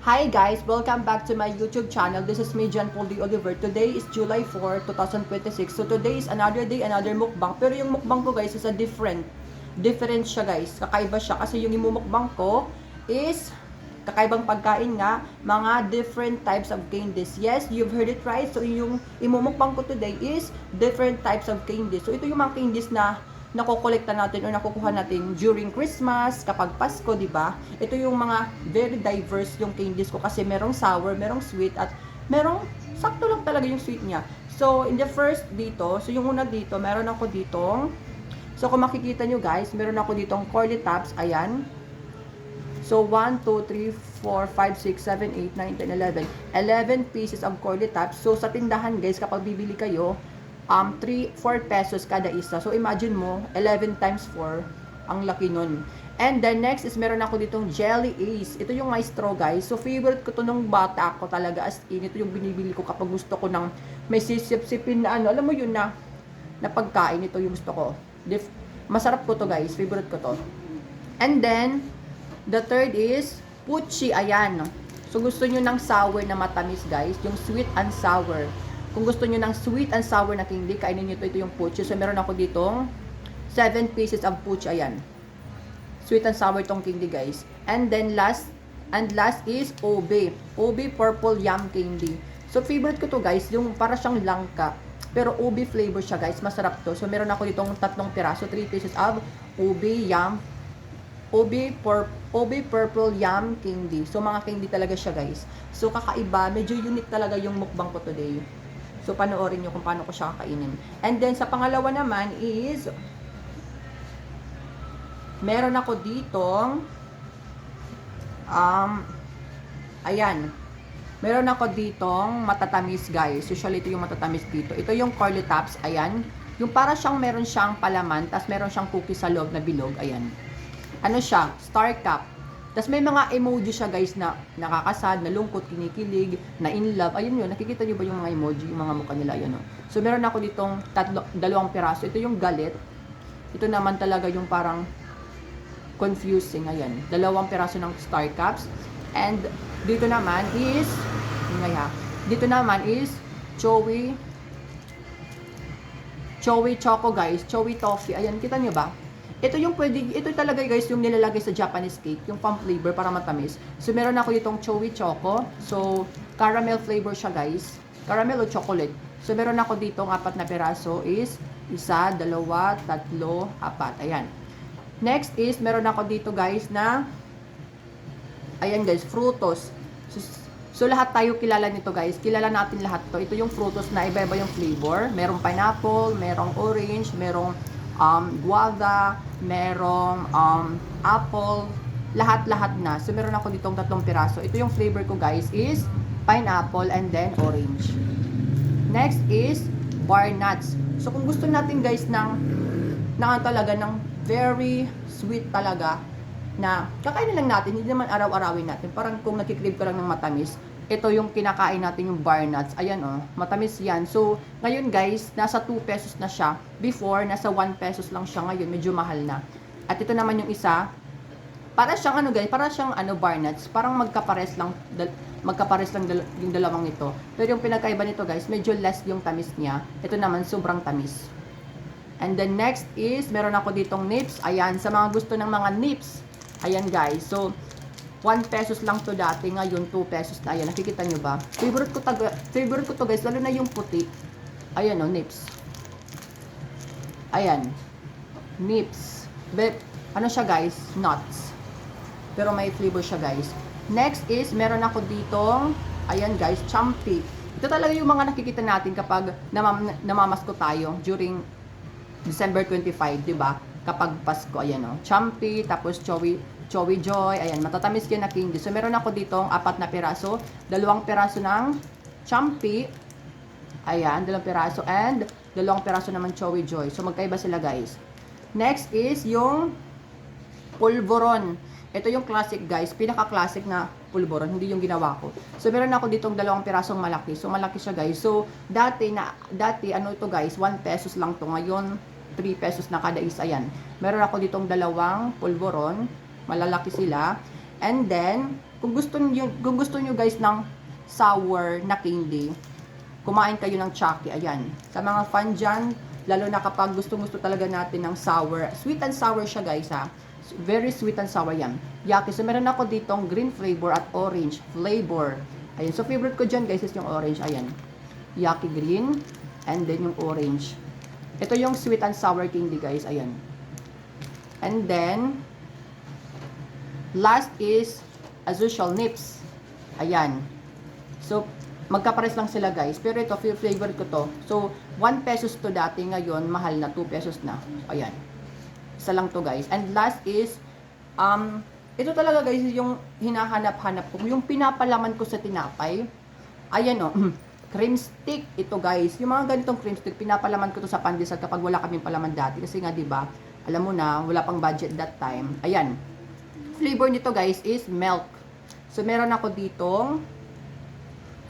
Hi guys! Welcome back to my YouTube channel. This is me, John Paul D. Oliver. Today is July 4, 2026. So today is another day, another mukbang. Pero yung mukbang ko guys is a different. Different siya guys. Kakaiba siya. Kasi yung imumukbang ko is kakaibang pagkain nga, mga different types of candies. Yes, you've heard it right. So yung imumukbang ko today is different types of candies. So ito yung mga candies na nakokolekta natin o nakukuha natin during Christmas, kapag Pasko, di ba? Ito yung mga very diverse yung candies ko kasi merong sour, merong sweet, at merong sakto lang talaga yung sweet niya. So, in the first dito, so yung una dito, meron ako ditong, so kung makikita nyo guys, meron ako ditong Corly Tops, ayan. So, 1, 2, 3, 4, 5, 6, 7, 8, 9, 10, 11. 11 pieces of Corly Tops. So, sa tindahan guys, kapag bibili kayo, 4 pesos kada isa. So, imagine mo, 11 times 4, ang laki nun. And then, next is meron ako ditong Jelly Ace. Ito yung Maestro, guys. So, favorite ko to nung bata ako talaga. As in, ito yung binibili ko kapag gusto ko ng may sisip-sipin na ano. Alam mo yun na pagkain. Ito yung gusto ko. Masarap ko to, guys. Favorite ko to. And then, the third is Pucci. Ayan. So, gusto nyo ng sour na matamis, guys. Yung sweet and sour. Kung gusto niyo ng sweet and sour na candy, kainin niyo ito yung Pucci. So, meron ako ditong 7 pieces of Pucci. Ayan. Sweet and sour tong candy, guys. And then, last is Obe. Obe Purple Yum Candy. So, favorite ko to, guys. Yung para siyang langka. Pero Obe flavor siya, guys. Masarap to. So, meron ako ditong 3 piraso. 3 pieces of Obe Yum. Obe Purple Yum Candy. So, mga candy talaga siya, guys. So, kakaiba. Medyo unique talaga yung mukbang ko today. So, panoorin nyo kung paano ko siya kakainin. And then, sa pangalawa naman is, meron ako ditong, ayan, meron ako ditong matatamis, guys. Usually, ito yung matatamis dito. Ito yung Corly Tops, ayan. Yung para siyang meron siyang palaman, tas meron siyang cookie sa loob na bilog, ayan. Ano siya? Star Cup. Tapos may mga emoji siya guys na nakakasad, nalungkot, kinikilig, na in love. Ayun yun, nakikita nyo ba yung mga emoji, yung mga mukha nila, yun o. So meron ako ditong 2 piraso. Ito yung galit. Ito naman talaga yung parang confusing, ayan. 2 piraso ng Star Cups. And dito naman is, dito naman is Chewy Choco guys, Chewy Toffee. Ayan, kita nyo ba? Ito yung ito talaga guys yung nilalagay sa Japanese cake, yung pang flavor para matamis. So meron ako ditong Chewy Choco. So caramel flavor siya guys. Caramel o chocolate. So meron ako ditong 4 na piraso is 1, 2, 3, 4. Ayan. Next is meron ako dito guys na ayan guys, Frutos. So lahat tayo kilala nito guys. Kilala natin lahat to. Ito yung Frutos na iba-iba yung flavor. Merong pineapple, merong orange, merong guava, merong apple, lahat-lahat na. So, meron ako ditong 3 piraso. Ito yung flavor ko, guys, is pineapple and then orange. Next is bar nuts. So, kung gusto natin, guys, talaga ng very sweet talaga, na kakainin lang natin, hindi naman araw-arawin natin. Parang kung nagkikrib ka lang ng matamis, ito yung kinakain natin yung bar nuts. Ayan oh, matamis yan. So, ngayon guys, nasa 2 pesos na siya. Before, nasa 1 pesos lang siya ngayon. Medyo mahal na. At ito naman yung isa. Para siyang ano guys, para siyang bar nuts. Parang magkapares lang yung dalawang ito. Pero yung pinakaiba nito guys, medyo less yung tamis niya. Ito naman, sobrang tamis. And then next is, meron ako ditong nips. Ayan, sa mga gusto ng mga nips. Ayan guys, so 1 pesos lang to dati, ngayon 2 pesos na. Ayan, nakikita nyo ba? Favorite ko to guys, lalo na yung puti. Ayan o, nips. Ayan. Nips. But, ano siya guys? Nuts. Pero may flavor siya guys. Next is, meron ako ditong, ayan guys, Champi. Ito talaga yung mga nakikita natin kapag namamasko tayo during December 25, di ba? Kapag Pasko, ayan o. Champi, tapos Chewy Joy, ayan, matatamis yan na candy. So, meron ako ditong 4 na piraso, 2 piraso ng Champi, ayan, 2 piraso, and 2 piraso naman Chewy Joy. So, magkaiba sila, guys. Next is yung Pulveron. Ito yung classic, guys, pinaka-classic na pulveron, hindi yung ginawa ko. So, meron ako ditong 2 pirasong malaki. So, malaki siya, guys. So, dati, ano ito, guys, 1 pesos lang to. Ngayon, 3 pesos na kada isa. Ayan. Meron ako ditong 2 pulveron. Malalaki sila. And then, kung gusto niyo guys ng sour na candy, kumain kayo ng Chucky. Ayan. Sa mga fan dyan, lalo na kapag gusto talaga natin ng sour. Sweet and sour siya guys ha. Very sweet and sour yan. Yucky. So meron ako ditong green flavor at orange flavor. Ayan. So favorite ko dyan guys is yung orange. Ayan. Yucky green. And then yung orange. Ito yung sweet and sour candy guys. Ayan. And then, last is as usual nips. Ayan. So, magkapares lang sila guys. Pero ito, flavor ko to. So, 1 pesos to dati. Ngayon, mahal na. 2 pesos na. So, ayan. Isa lang to guys. And last is, ito talaga guys, yung hinahanap-hanap ko. Yung pinapalaman ko sa tinapay. Ayan o. Cream stick. Ito guys. Yung mga ganitong cream stick, pinapalaman ko to sa pandesal kapag wala kaming palaman dati. Kasi nga, diba, alam mo na, wala pang budget that time. Ayan. Flavor nito guys is milk. So, meron ako ditong,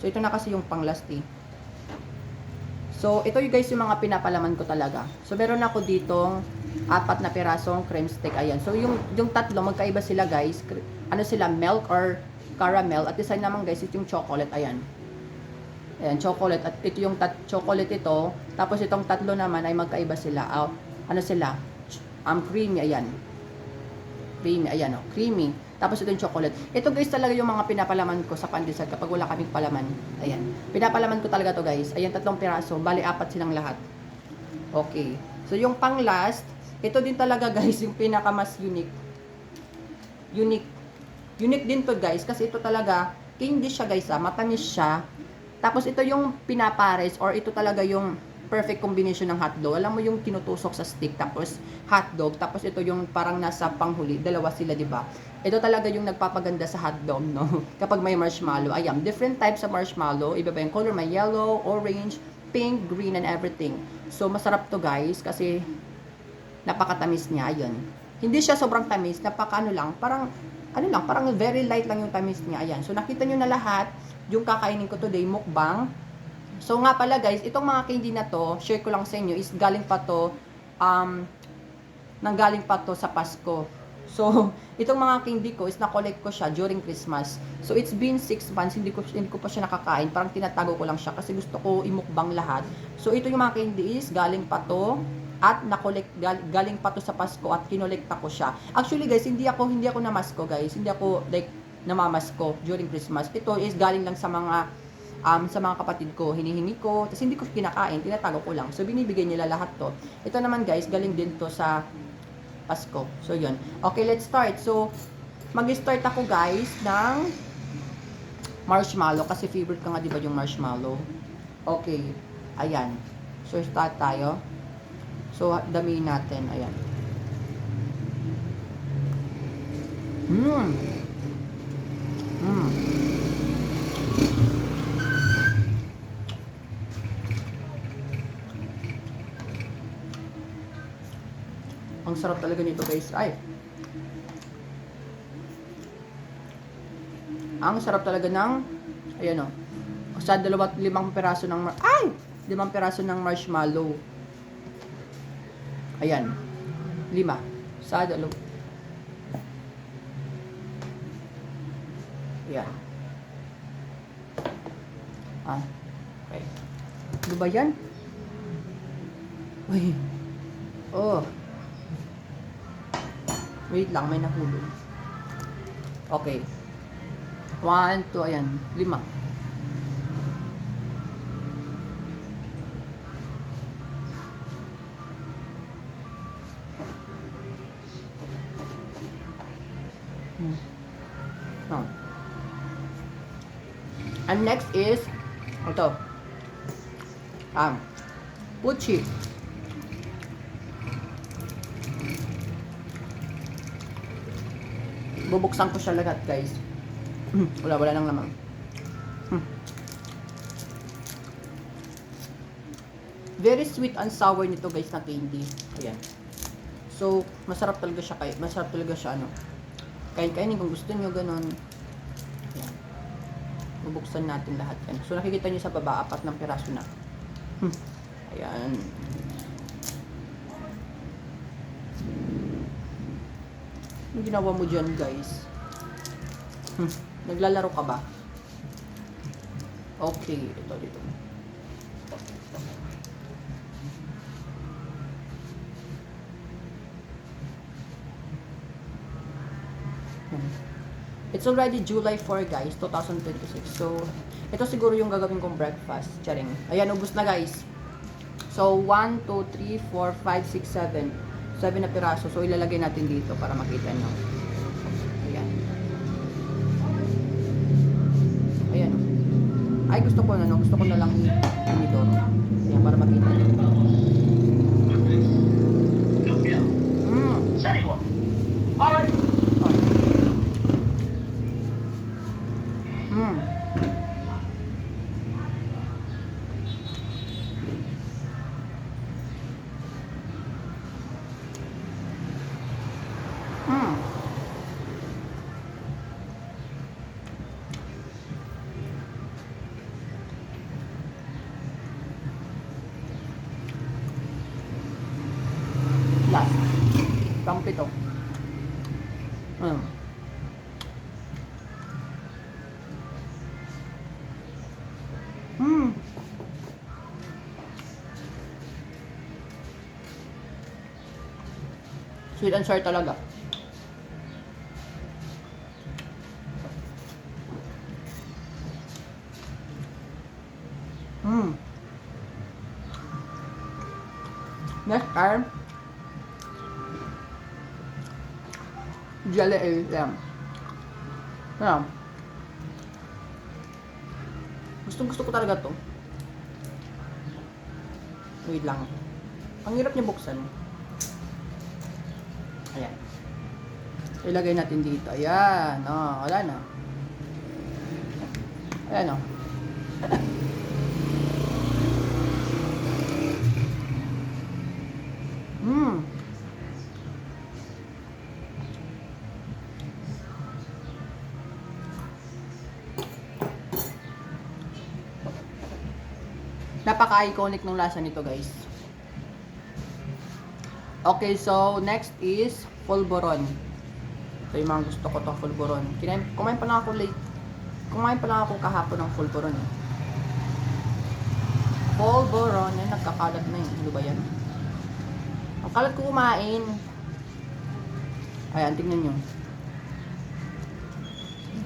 so, ito na kasi yung pang last eh. So, ito yung guys yung mga pinapalaman ko talaga. So, meron ako ditong 4 na pirasong cream stick. Ayan. So, yung tatlo, magkaiba sila guys. Ano sila, milk or caramel. At isa naman guys, ito yung chocolate. Ayan. Ayan, chocolate. At ito yung chocolate ito. Tapos, itong tatlo naman ay magkaiba sila. Ano sila? Creamy. Ayan. Creamy. Ayan o. Creamy. Tapos ito yung chocolate. Ito guys talaga yung mga pinapalaman ko sa pandesal kapag wala kaming palaman. Ayan. Pinapalaman ko talaga to guys. Ayan, 3 piraso. Bali, 4 silang lahat. Okay. So, yung pang last, ito din talaga guys yung pinaka mas unique. Unique din to guys. Kasi ito talaga, candy siya guys matamis siya. Tapos ito yung pinapares or ito talaga yung perfect combination ng hotdog. Alam mo yung tinutusok sa stick tapos hotdog tapos ito yung parang nasa panghuli. Dalawa sila, 'di ba? Ito talaga yung nagpapaganda sa hotdog, no? Kapag may marshmallow. Ayan, different types of marshmallow. Iba-iba yung color, may yellow, orange, pink, green and everything. So masarap to, guys, kasi napakatamis niya. Ayun. Hindi siya sobrang tamis, napakaano lang, parang parang very light lang yung tamis niya. Ayan. So nakita niyo na lahat yung kakainin ko today, mukbang. So nga pala guys, itong mga candy na to, share ko lang sa inyo, is galing pa to sa Pasko. So, itong mga candy ko is na-collect ko siya during Christmas. So, it's been 6 months, hindi ko pa siya nakakain. Parang tinatago ko lang siya kasi gusto ko imukbang lahat. So, ito yung mga candy is galing pa to at na-collect, galing pa to sa Pasko at kinolekta ko siya. Actually guys, hindi ako namasko guys. Hindi ako like namamasko during Christmas. Ito is galing lang sa mga kapatid ko, hinihingi ko, tapos hindi ko kinakain, tinatago ko lang. So, binibigay nila lahat to. Ito naman guys, galing din to sa Pasko. So, yun. Okay, let's start. So, mag-start ako guys ng marshmallow, kasi favorite ko nga diba yung marshmallow. Okay, ayan. So, start tayo. So, damihin natin, ayan. Ang sarap talaga nito guys. Ay. Ang sarap talaga ng, ayan o. Sa 5 piraso ng, 5 piraso ng marshmallow. Ayan. 5. Sa 2. Ayan. Okay. Ano ba yan? Uy. Oh. Wait lang, may nahulog. Okay. 1, 2, ayan. 5. And next is, ito. Puchi. Bubuksan ko siya lahat guys. Wala nang laman. Very sweet and sour nito guys na candy. Ayan. So, masarap talaga siya ano. Kain-kainin kung gusto niyo ganun. Ayan. Bubuksan natin lahat yan. So, nakikita niyo sa baba, 4 ng piraso na. Ayan. Ang ginawa mo dyan guys. Naglalaro ka ba? Okay, ito dito. It's already July 4 guys, 2026. So, ito siguro yung gagawin kong breakfast. Charing. Ayan, ubos na guys. So, 1, 2, 3, 4, 5, 6, 7. 7 na piraso. So, ilalagay natin dito para makita nyo. Ayan. Ayan. Ay, gusto ko na, no? Gusto ko na lang inidor. Ayan, para makita nyo. Alright. Last. Pang-pito. Sweet and sour talaga. Next time, jelly ale lang. Ayan. Gusto ko talaga to. Wait lang. Ang hirap niya buksan. Ayan. Ilagay natin dito. Ayan. Oh, wala na. Ayan oh. Napaka-iconic ng lasa nito, guys. Okay, so next is Fulboron. Ito yung mga gusto ko to, Fulboron. Kumain pa lang ako late. Kumain pa lang ako kahapon ng Fulboron. Fulboron, eh, nagkakalat na yun. Ano ba yan? Ang kalat ko kumain. Ayan, tingnan nyo.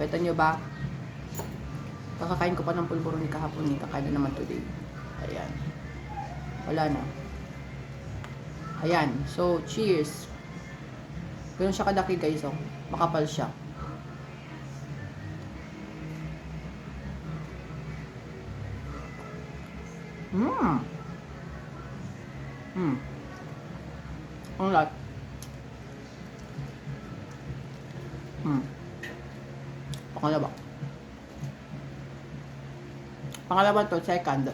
Kita nyo ba? Kakakain ko pa ng Fulboron ni kahapon. Kakain na naman today. Ayan. Wala na. Ayan. So, cheers. Ganun siya kadaki guys, oh. Makapal siya. Ang lat. Pangalawa. Pangalawa to, second.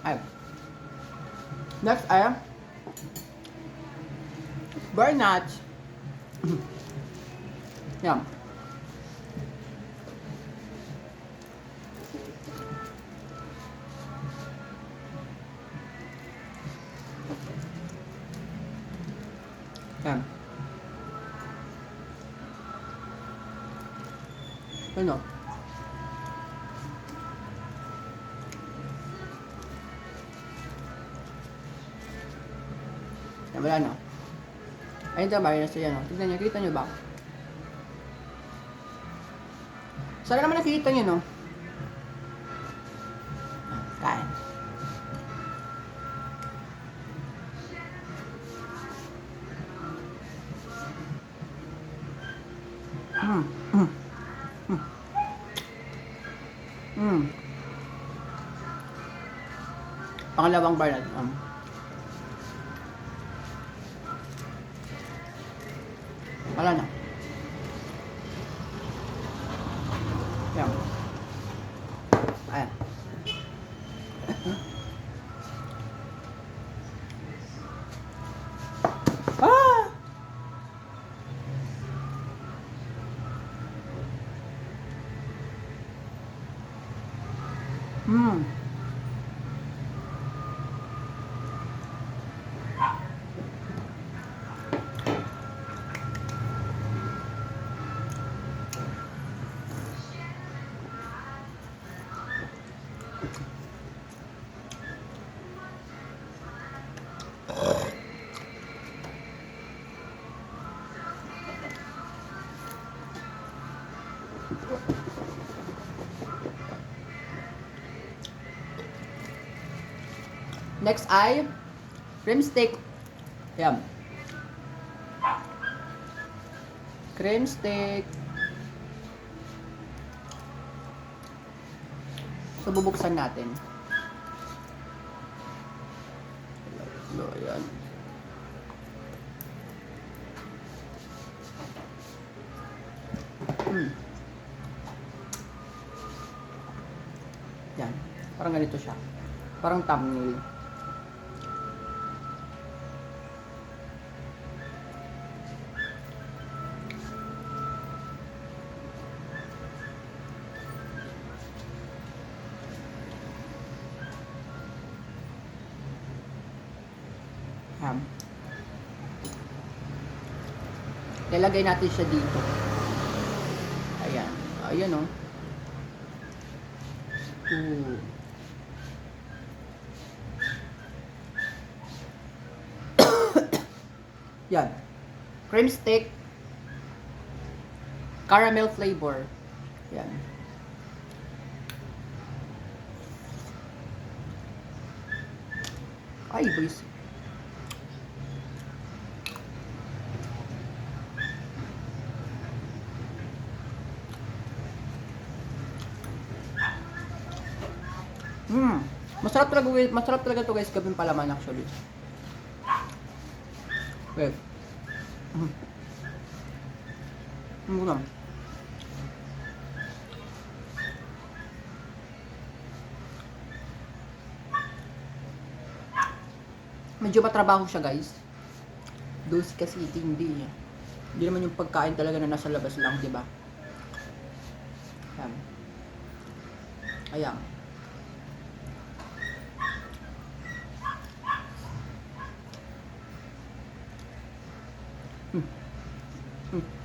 Ay. Next ay burnout. Yan. Yan. Ano? Yan, wala na. Ayun tayo, na siya, no? Tignan nyo, kita nyo ba? Sana naman nakikita nyo, no? Kain. Pangalawang bar na. Wala na. Yan. Ayan. Ah! Hmm. Next ay cream stick. Yan. Cream stick. So, bubuksan natin. Ayan. Yan. Parang ganito siya. Parang thumbnail. Yan. Lalagay natin siya dito. Ayan. Ayan o. Yan. Cream stick. Caramel flavor. Yan. Ay, boys. Masarap talaga to guys, gabing palaman actually. Wait. Muna. Medyo matrabaho siya guys. Dose kasi hindi. Hindi naman yung pagkain talaga na nasa labas lang, di ba? Ayan. Ayan.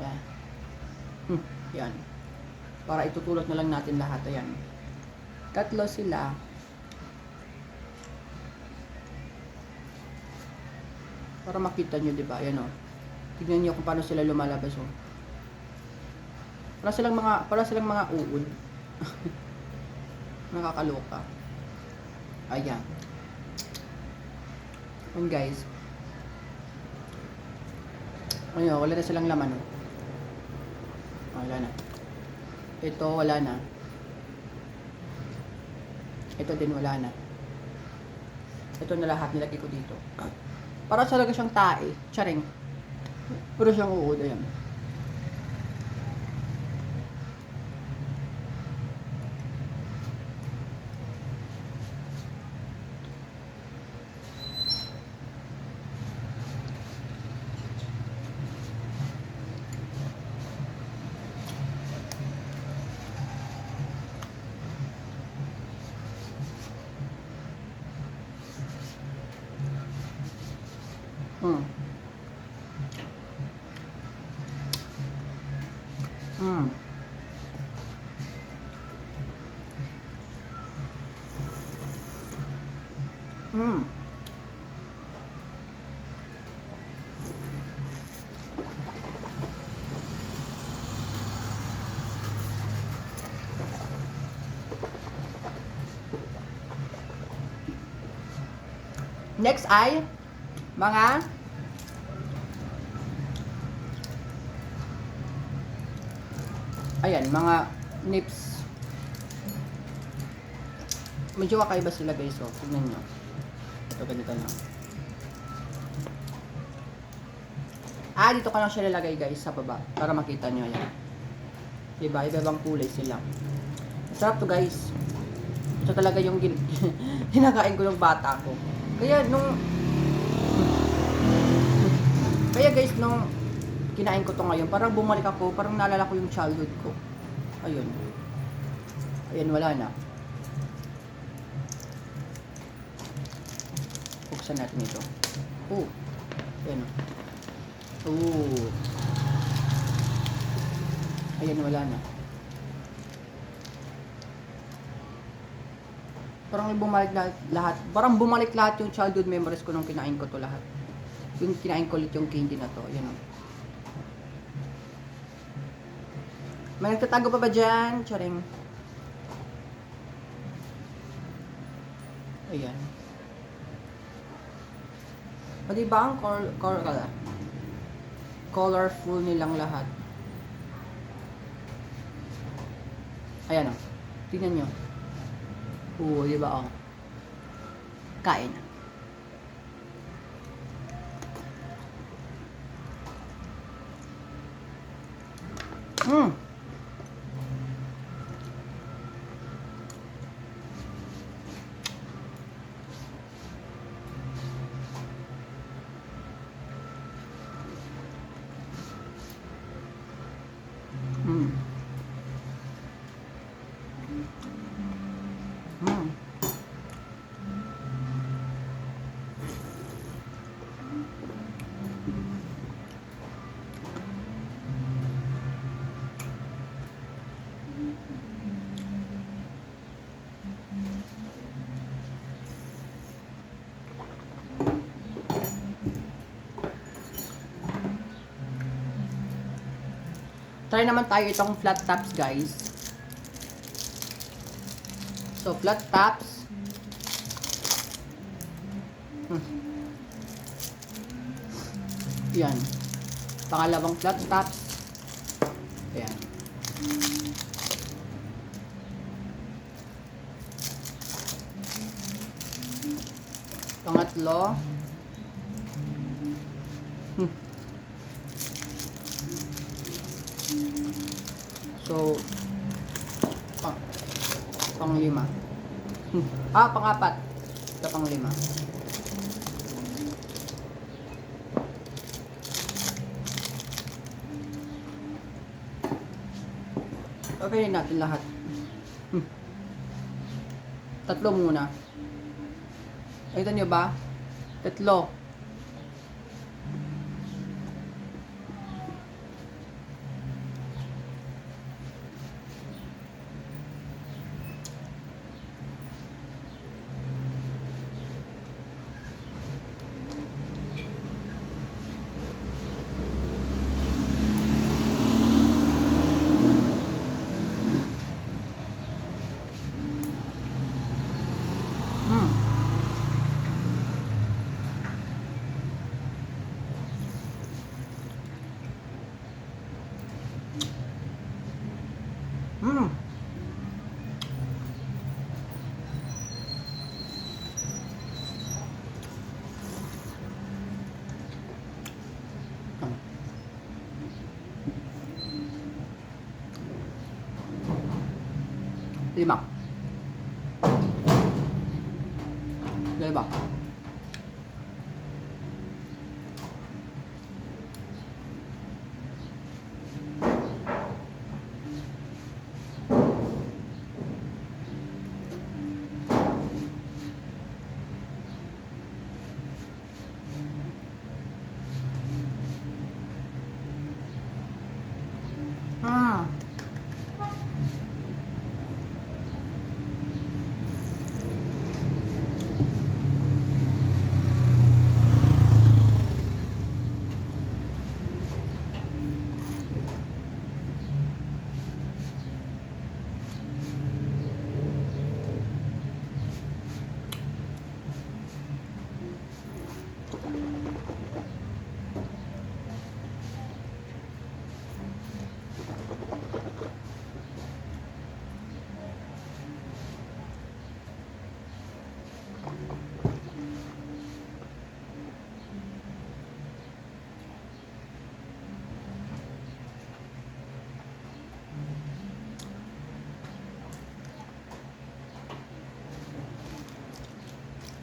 Ayan. Yan. Para itutulot na lang natin lahat. Ayan. Tatlo sila. Para makita nyo, di ba? Ayan o. Tignan nyo kung paano sila lumalabas o. Para silang mga uod. Nakakaloka. Ayan. Ayan guys. Ayan, wala na silang laman. Wala na. Ito, wala na. Ito din, wala na. Ito na lahat, nilagay ko dito. Para talaga siyang tae. Charing. Pero siyang uod. Ayan. Next ay mga ayan, mga nips. Medyo kakaiba sila guys, so tignan nyo. Ito, ganito lang. Dito ka lang siya lalagay guys sa baba para makita nyo. Ayan. Diba? Iba-ibang kulay sila. Masarap to guys. Ito talaga yung hinakain ko ng bata ko. Kaya guys, nung kinain ko to ngayon, parang bumalik ako, parang naalala ko yung childhood ko. Ayun. Ayun, wala na. Buksan natin ito. Oh. Ayan o. Oh. Ayan, wala na. Parang bumalik lahat. Parang bumalik lahat yung childhood memories ko nung kinain ko to lahat. Yung kinain ko ulit yung candy na to. Ayan o. May nagtatago pa ba dyan? Charing. Ayan. O diba ang colorful nilang lahat. Ayan o. Tingnan nyo. Oo, diba o. Kain. Mmm. Mm. Mm. Try naman tayo itong flat tops, guys. So, flat tops. Yan. Pangalawang flat tops. Ayan. Pangatlo. So, pang-lima. Pang-apat. Ito pang-lima. Okay natin lahat. Tatlo muna. Ito nyo ba? Tatlo. Mm. Lima. Lima.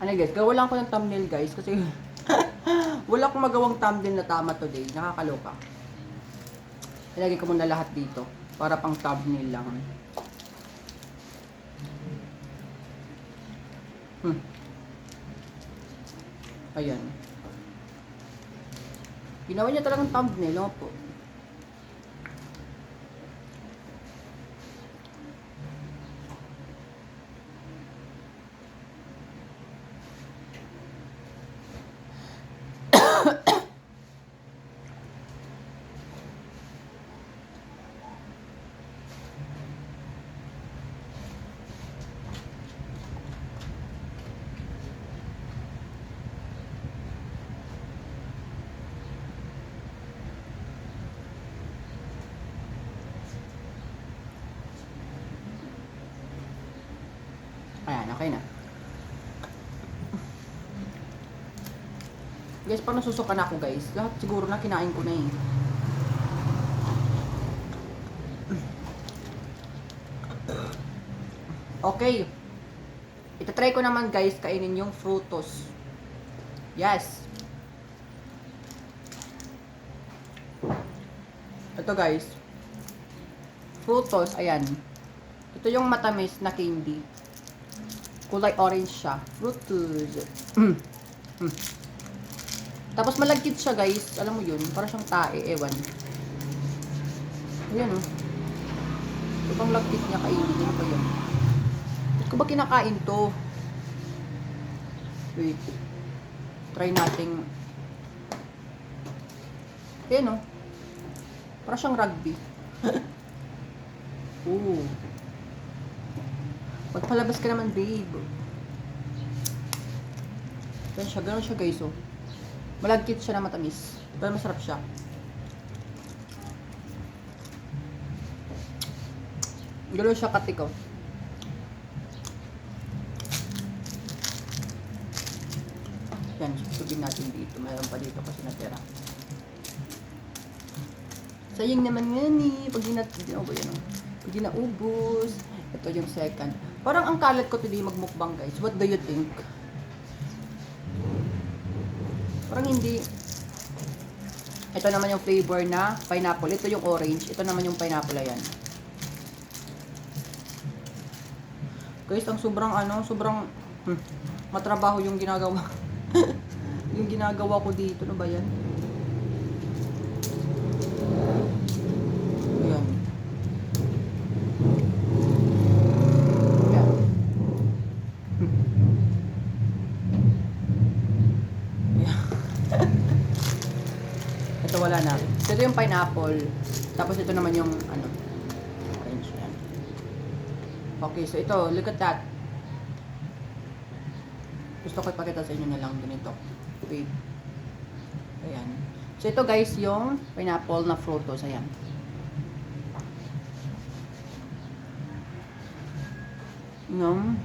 Ano guys, gawa lang ko ng thumbnail guys kasi wala akong magawang thumbnail na tama today. Nakakaloka. Ilagay ko muna lahat dito para pang thumbnail lang. Ayan. Ginawa niya talagang thumbnail, no po. Ayan, okay na. Guys, pag nasusuka na ako guys, lahat siguro na kinain ko na eh. Okay. Itatry ko naman guys, kainin yung frutos. Yes. Ito guys. Frutos, ayan. Ito yung matamis na candy. Kulay orange siya. Frutos. Tapos malagkit siya guys. Alam mo yun, para siyang tae, ewan. Ayan oh. Ibang lagkit niya kainin. Ano pa yun? Ba't ko ba kinakain to? Wait. Try nating. Ayan oh. Para siyang rugby. Ooh. Magpalabas ka naman, babe. Ganun siya guys oh. Malagkit siya na matamis. Pero masarap siya. Ganun siya katik oh. Yan, susubin natin dito. Mayroon pa dito kasi natira. Sayang naman yan eh. Pag di naubos. Ito yung second. Parang ang kalat ko today magmukbang guys. What do you think? Parang hindi. Ito naman yung flavor na pineapple. Ito yung orange. Ito naman yung pineapple. Ayan. Guys, ang sobrang matrabaho yung ginagawa. Yung ginagawa ko dito. Ano ba yan? Ayan. Ayan. Ito wala na. Ito yung pineapple. Tapos ito naman yung orange yan. Okay, so ito, look at that. Gusto ko ipakita sa inyo na lang ganito. Wait. Ayan. So ito guys, yung pineapple na frutos. Ayan. Yung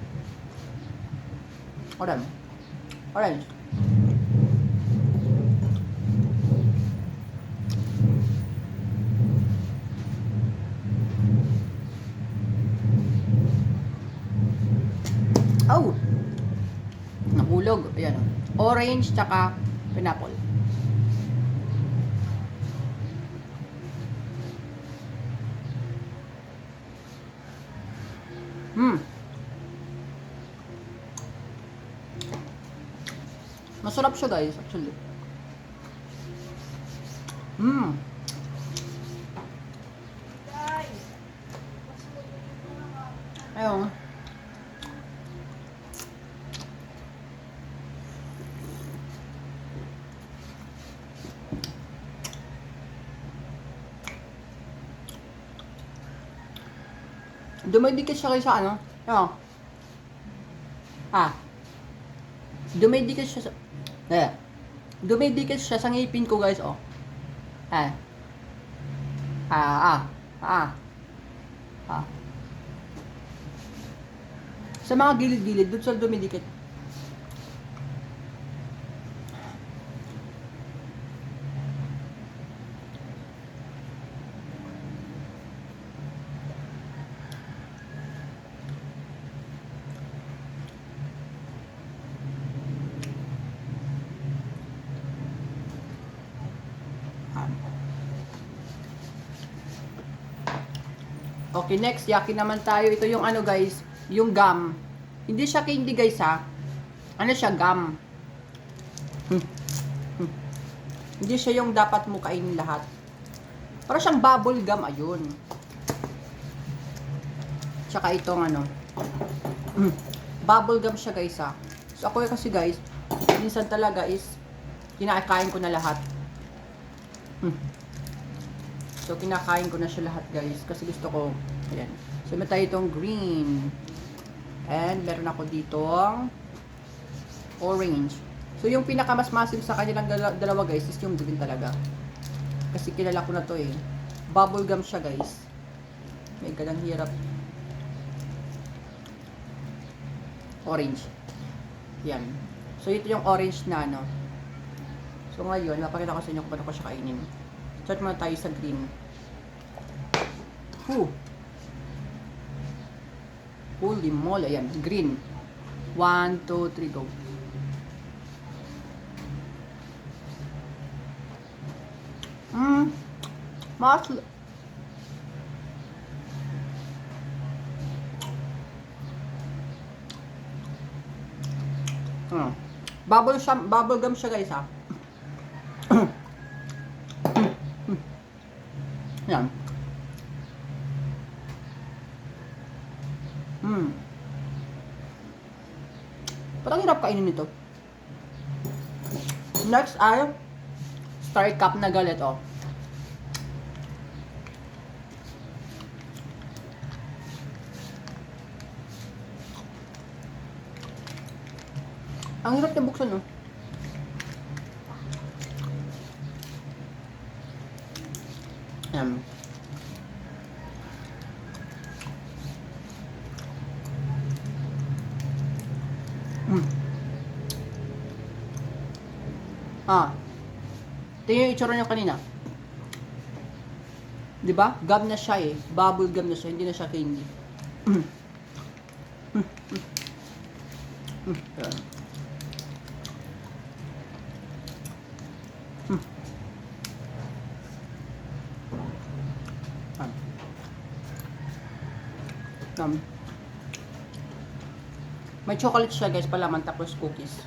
orange. Oh! Nahulog. Ayan. Orange tsaka pineapple. Masarap siya guys, actually. Ayun. Dumidikit siya sa ano? Ayun. Dumidikit siya sa dumidikit siya sa ngipin ko guys, oh. Sa mga gilid-gilid, doon sa dumidikit. Okay, next, yakin naman tayo. Ito yung ano guys, yung gum. Hindi siya candy guys ha. Ano siya, gum. Hindi siya yung dapat mo kainin lahat. Para siyang bubble gum, ayun. Tsaka itong ano, bubble gum siya guys ha. So ako kasi guys, minsan talaga is, kinakain ko na lahat. So kinakain ko na siya lahat guys, kasi gusto ko, ayan. So may tayo itong green. And meron ako ditong orange. So yung pinakamas masim sa kanilang dalawa guys is yung green talaga. Kasi kilala ko na to eh. Bubble gum siya guys. May galang hirap. Orange. Yan. So ito yung orange na ano. So ngayon, mapakita ko sa inyo kung paano ko siya kainin. Start muna tayo sa green. Holy moly. Ayan, green. 1, 2, 3, go. Mas bubble gum siya guys ha. Yan. Parang hirap kainin nito. Next ay Star Cup na galit oh. Ang hirap niya buksan, no? Ayan. Tingnan yung itsura niya kanina. Diba? Gum na siya eh. Bubble gum na siya. Hindi na siya candy. May chocolate siya guys palaman tapos cookies.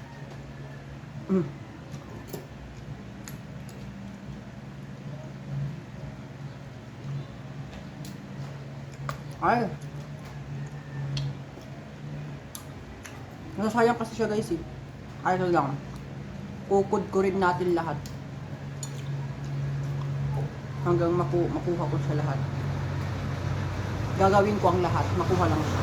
Ay. Nasayang kasi siya guys eh. Ay lang. Kukod ko rin natin lahat. Hanggang makuha ko siya lahat. Gagawin ko ang lahat. Makuha lang siya.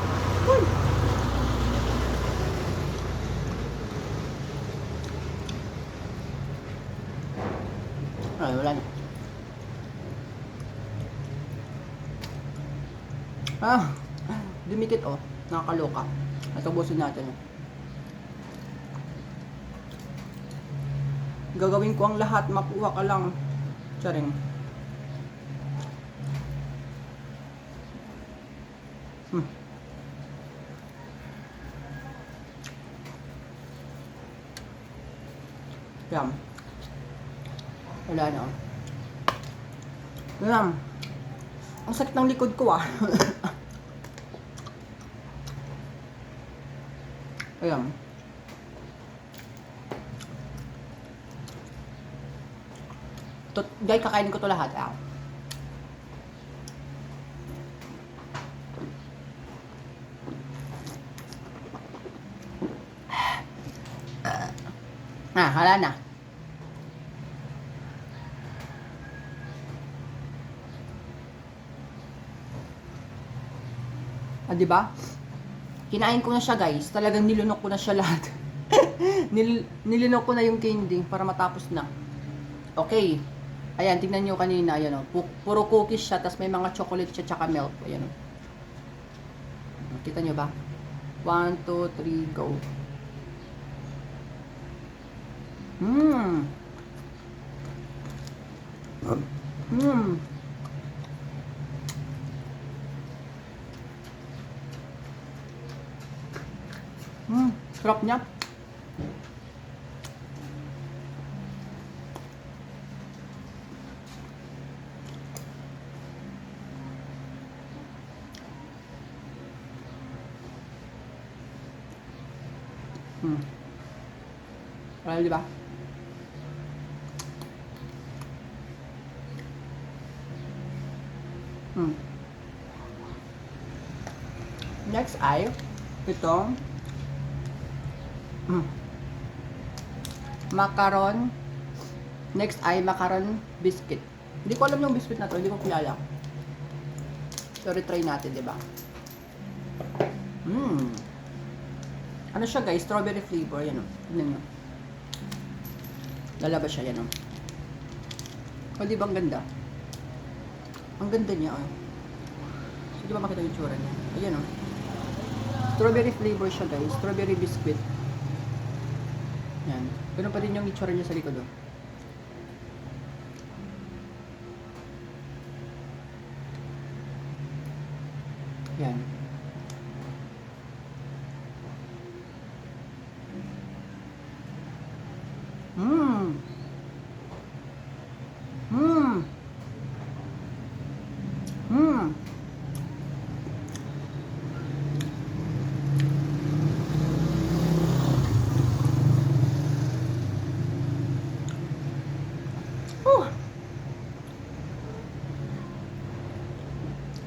Ay, wala na. Dumikit oh. Nakakaloka. At ubusin natin. Gagawin ko ang lahat. Makuha ka lang. Charing. Yum. Wala na. Yum. Ang sakit ng likod ko ah. Ayan. Guys, kakainin ko to lahat. Hala na. Diba? Kinain ko na siya guys. Talagang nilunok ko na siya lahat. Nilunok ko na yung candy para matapos na. Okay. Ayan, tingnan nyo kanina. Ayan, oh. Puro cookies siya. Tapos may mga chocolate siya tsaka milk. Ayan. Oh. Kita nyo ba? 1, 2, 3, go. Sarap niya. Wala, di ba? Hmm. Next ay, ito, macaron. Next ay macaron biscuit. Hindi ko alam yung biscuit na to, hindi ko kilala. So, retry natin, di ba? Ano siya guys? Strawberry flavor. Yan o. Tignan nyo. Lalabas siya. Yan o. O, di ba ang ganda? Ang ganda niya o. So, di ba makita yung tsura niya? Ayan o. Strawberry flavor siya guys. Strawberry biscuit. Yan. Ganun pa din yung itsura niya sa likod o. Yan. Mmm. Mmm. Mmm.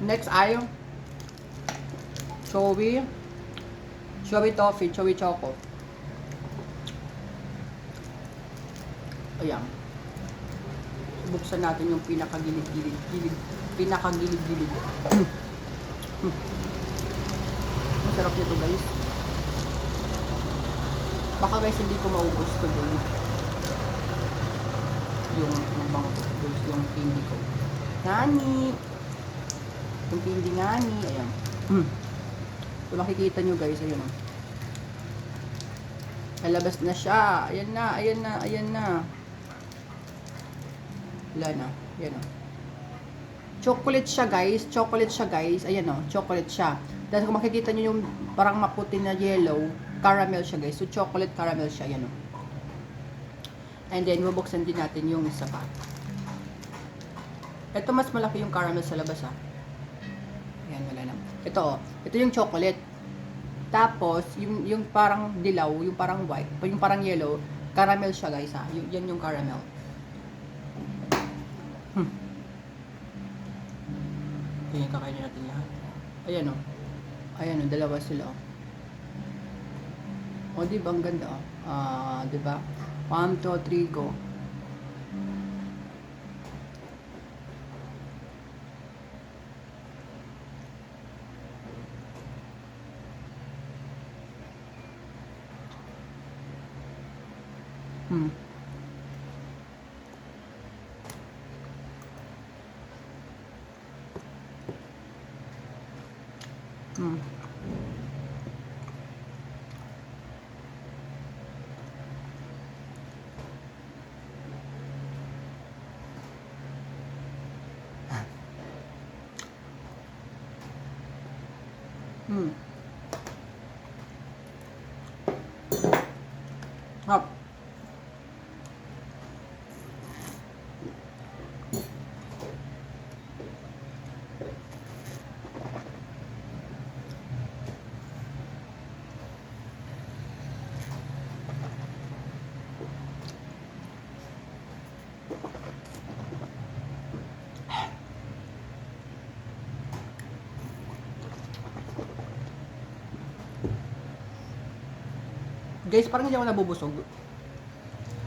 Next ay Chewy. Chewy toffee, Chewy choco. Ayan. Buksan natin yung pinakagilid-gilid. Pinakagilid-gilid. Masarap nito guys. Baka guys hindi ko maubos ko dun. Yung candy ko. Nani. Yung candy ngani. Ayan. So makikita nyo guys. Ayan o. Nalabas na siya. Ayan na. Ayan na. Ayan na. Wala na. Ayan o. Chocolate siya guys. Chocolate siya guys. Ayan o. Chocolate siya. Dahil kung makikita nyo yung parang maputi na yellow, caramel siya guys. So chocolate caramel siya. Ayan o. And then bubuksan din natin yung isa pa. Ito mas malaki yung caramel sa labas ha. Ayan, wala na. Ito o. Ito yung chocolate. Tapos, yung parang dilaw, yung parang white, yung parang yellow, caramel siya guys ha. Yan yung caramel. Ayan, kakainin natin lahat. Ayan o. Ayan o, dalawa sila o. O, diba ang ganda o. Diba? 1, 2, 3, go. Hmm. Hmm. Hmm. Hop. Guys, parang hindi ako nabubusog.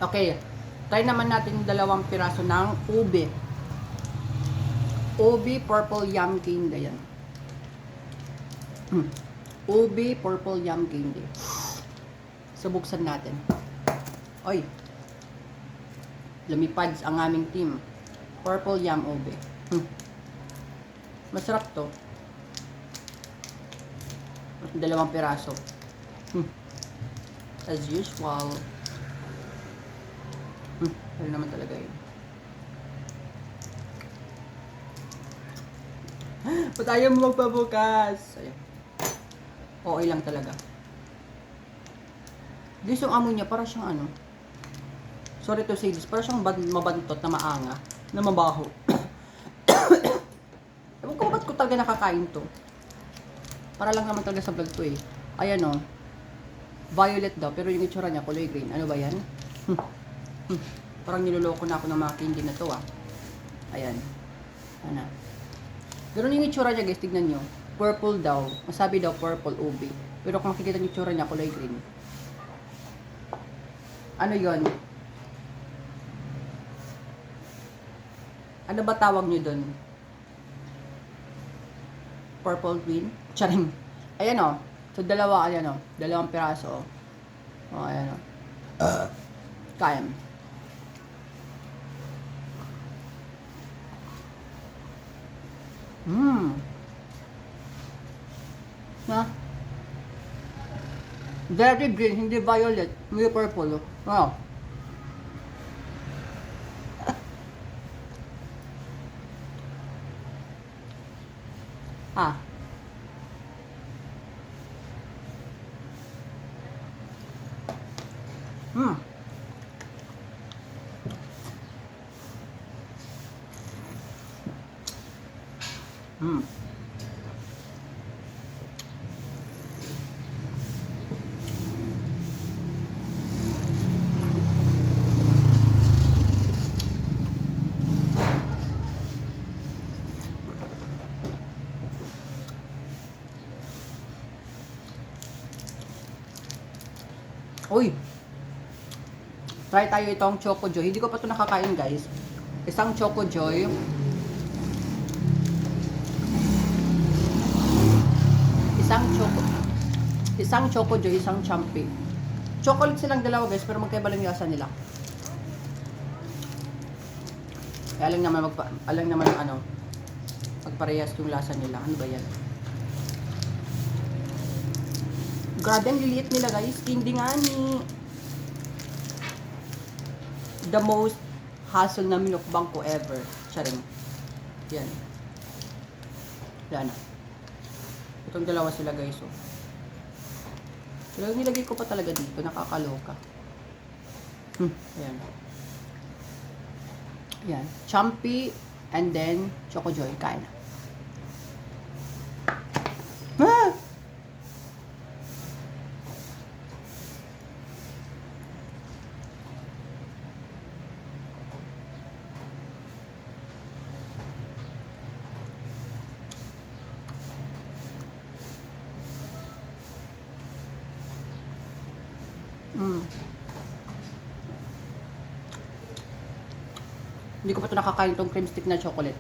Okay. Try naman natin yung 2 piraso ng ube. Ube purple yum candy. Ayan. Ube purple yum candy. So, buksan natin. Oy. Lumipads ang aming team. Purple yum ube. Masarap to. 2 piraso. As usual. Ano naman talaga yun. Ba't ayaw mo magpabukas? Ayan. Okay lang talaga. Guys, yung amoy niya, parang siyang ano. Sorry to say this, parang siyang mabantot na maanga. Na mabaho. Ewan ko ba't ko talaga nakakain to. Para lang naman talaga sa vlog to eh. Ayan o. Violet daw, pero yung itsura niya kulay green. Ano ba yan? Parang niloloko na ako ng mga candy na to ah. Ayan. Ano? Ganun yung itsura niya guys, tignan nyo. Purple daw. Masabi daw purple ube. Pero kung makikita yung itsura niya, kulay green. Ano yon? Ano ba tawag nyo dun? Purple green? Charing. Ayan o. So, dalawa, ayan o. Dalawang piraso o. O, ayan o. Kain. Na? Very green, hindi violet. May purple. Wow. Ah. Hmm. Hmm. Uy. Try tayo itong Choco Joy. Hindi ko pa ito nakakain, guys. Isang Choco Joy. Isang Choco Joy, isang Champi. Chocolate silang dalawa, guys, pero magkaiba lang yung lasa nila. Kaya alam naman ano, pagparehas yung lasa nila. Ano ba yan? Grabe, ang liliit nila, guys. Hindi nga ni the most hassle na minukbang ko ever. Charing. Yan. Yan. Itong dalawa sila, guys. Oh. Pero nilagay ko pa talaga dito. Nakakaloka. Ayan. Ayan. Champi and then Choco Joy. Kain na. Ah! Hindi ko pa ito nakakain itong cream stick na chocolate.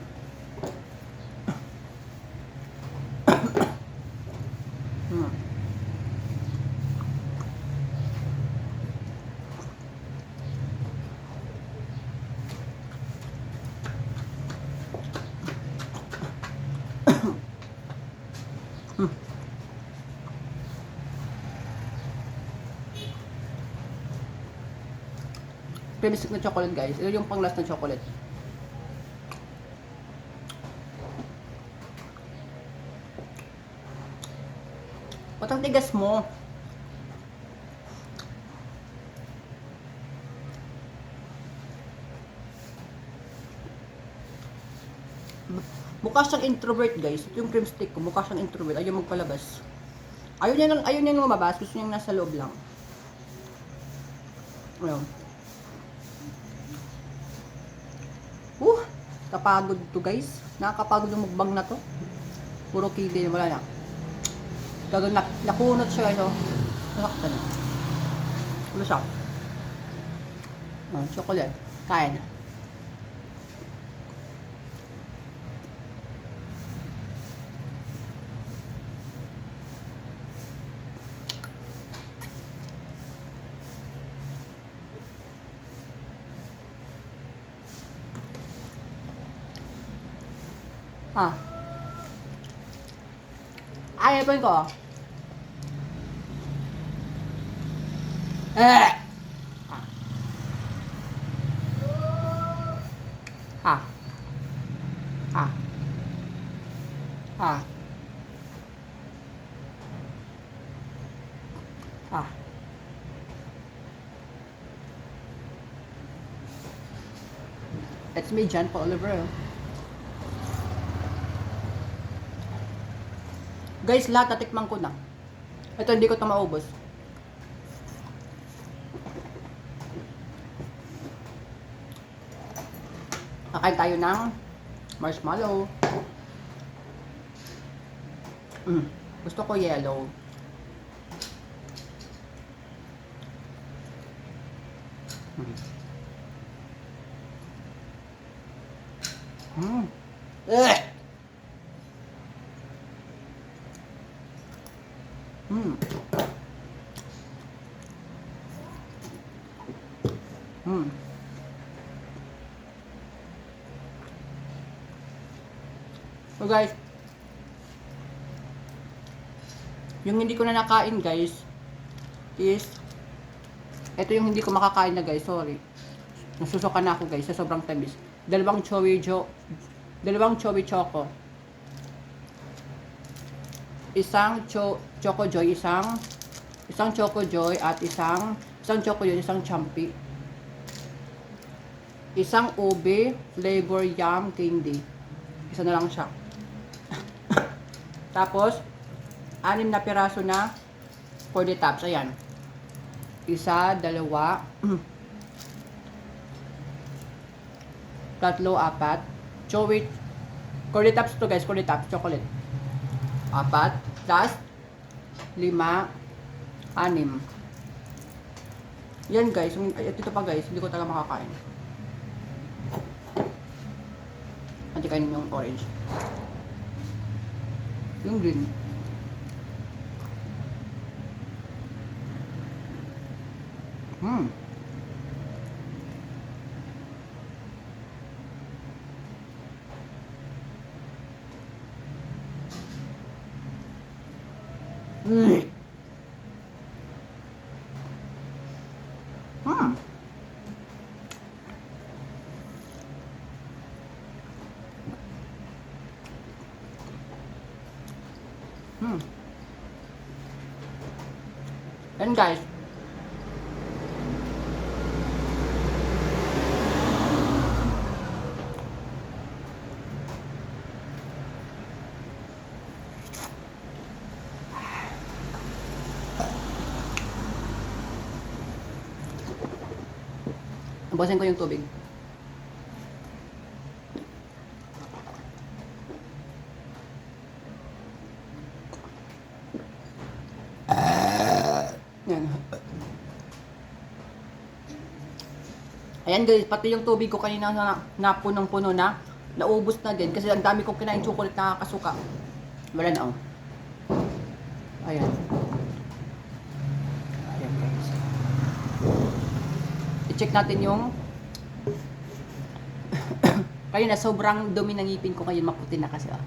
Cream stick na chocolate, guys. Ito yung pang last na chocolate. Ba't ang tigas mo? Mukha siyang introvert, guys. Ito yung cream stick ko. Mukha siyang introvert. Ayaw magpalabas. Ayaw niya lumabas. Gusto niya nasa loob lang. Ayun. Kapagod to, guys. Nakakapagod yung mukbang na to. Puro kide. Wala na. Gagawin nakunot siya, ano. Nasaktan na. Ano siya? Chocolate. Kain. Ayaw ko. Ah. That's me, John Paul Oliver. Guys, lahat natikman ko na. Ito, hindi ko ito maubos. Kakain tayo ng marshmallow. Gusto ko yellow. Eh. Mm. Mm. So guys, yung hindi ko na nakain guys is ito yung hindi ko makakain na guys, sorry. Nasusuka na ako guys sa sobrang tamis. Dalawang choco. Isang choco joy, isang choco joy at isang choco yun, isang champi. Isang ube flavor yum candy. Isa na lang siya. Tapos 6 na piraso na for the tops. Ayan. Isa, dalawa, tatlo, apat. Chocolate. Curly tops to guys, curly tops, chocolate. 4, plus 5, 6. Yan guys, ito pa guys, hindi ko talaga makakain. Hindi kainin yung orange. Yung green. And guys, ubusin ko yung tubig. Yan. Ayan guys, pati yung tubig ko kanina na punong-puno na, naubos na din kasi ang dami kong kinain chocolate na kasuka. Wala na oh. Ayan. Ayan guys. I-check natin yung kayo na sobrang dumi ng ngipin ko, kayo maputi na kasi ah.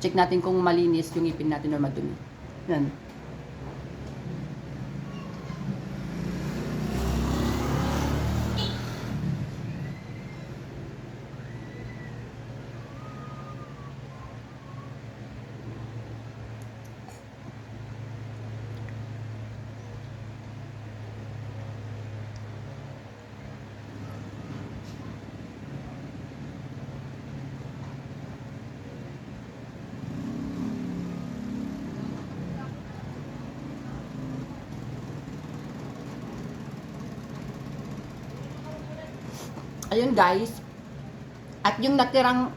Check natin kung malinis yung ngipin natin or madumi. Yan. Ayun guys. At yung natirang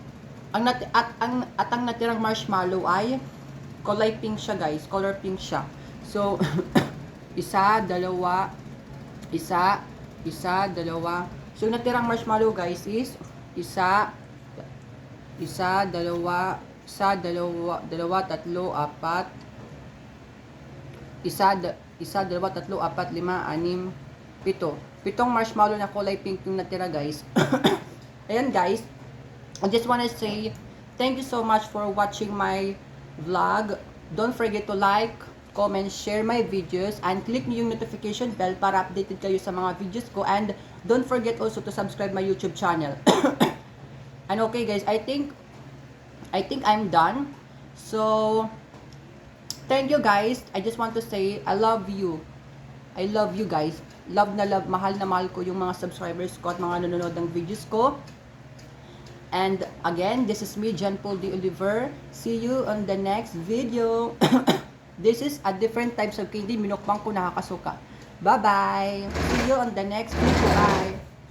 ang natirang marshmallow ay kulay pink siya guys, color pink siya. So isa, dalawa, dalawa. So yung natirang marshmallow guys is isa, dalawa, tatlo, apat. Isa, dalawa, tatlo, apat, 5, 6, 7. 7 marshmallow na kulay pink yung natira guys. Ayan guys, I just wanna say thank you so much for watching my vlog. Don't forget to like, comment, share my videos, and click niyo yung notification bell para updated kayo sa mga videos ko. And don't forget also to subscribe my YouTube channel. And okay guys, I think I'm done. So thank you guys. I just want to say I love you. I love you guys. Love na love, mahal na mahal ko yung mga subscribers ko at mga nanonood ng videos ko. And again, this is me, John Paul D. Oliver. See you on the next video. This is a different types of candy. Minukbang ko, nakakasuka. Bye-bye. See you on the next video. Bye.